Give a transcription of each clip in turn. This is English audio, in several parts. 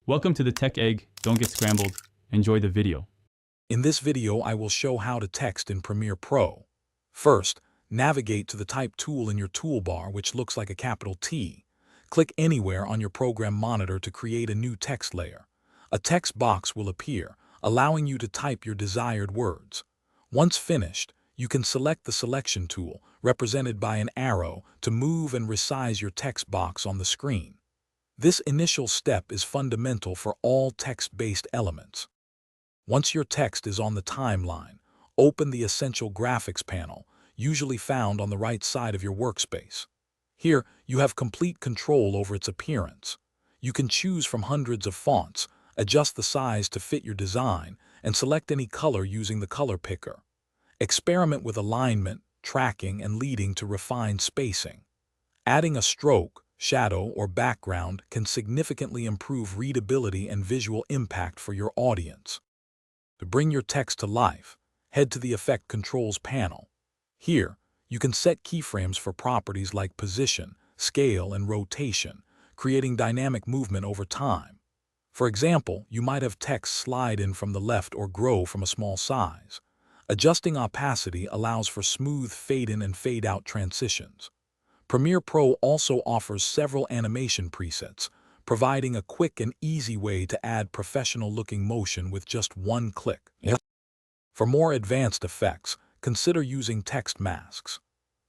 Welcome to the Tech Egg. Don't get scrambled. Enjoy the video. In this video, I will show how to text in Premiere Pro. First, navigate to the Type tool in your toolbar, which looks like a capital T. Click anywhere on your program monitor to create a new text layer. A text box will appear, allowing you to type your desired words. Once finished, you can select the Selection tool, represented by an arrow, to move and resize your text box on the screen. This initial step is fundamental for all text-based elements. Once your text is on the timeline, open the Essential Graphics panel, usually found on the right side of your workspace. Here, you have complete control over its appearance. You can choose from hundreds of fonts, adjust the size to fit your design, and select any color using the color picker. Experiment with alignment, tracking, and leading to refine spacing. Adding a stroke, shadow, or background can significantly improve readability and visual impact for your audience. To bring your text to life, head to the Effect Controls panel. Here, you can set keyframes for properties like position, scale, and rotation, creating dynamic movement over time. For example, you might have text slide in from the left or grow from a small size. Adjusting opacity allows for smooth fade-in and fade-out transitions. Premiere Pro also offers several animation presets, providing a quick and easy way to add professional-looking motion with just one click. For more advanced effects, consider using text masks.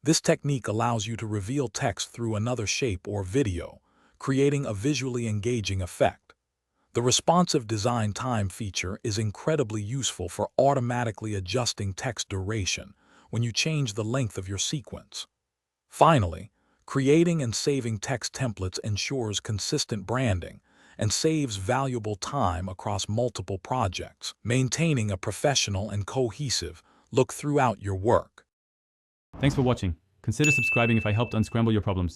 This technique allows you to reveal text through another shape or video, creating a visually engaging effect. The responsive design time feature is incredibly useful for automatically adjusting text duration when you change the length of your sequence. Finally, creating and saving text templates ensures consistent branding and saves valuable time across multiple projects, maintaining a professional and cohesive look throughout your work. Thanks for watching. Consider subscribing if I helped unscramble your problems.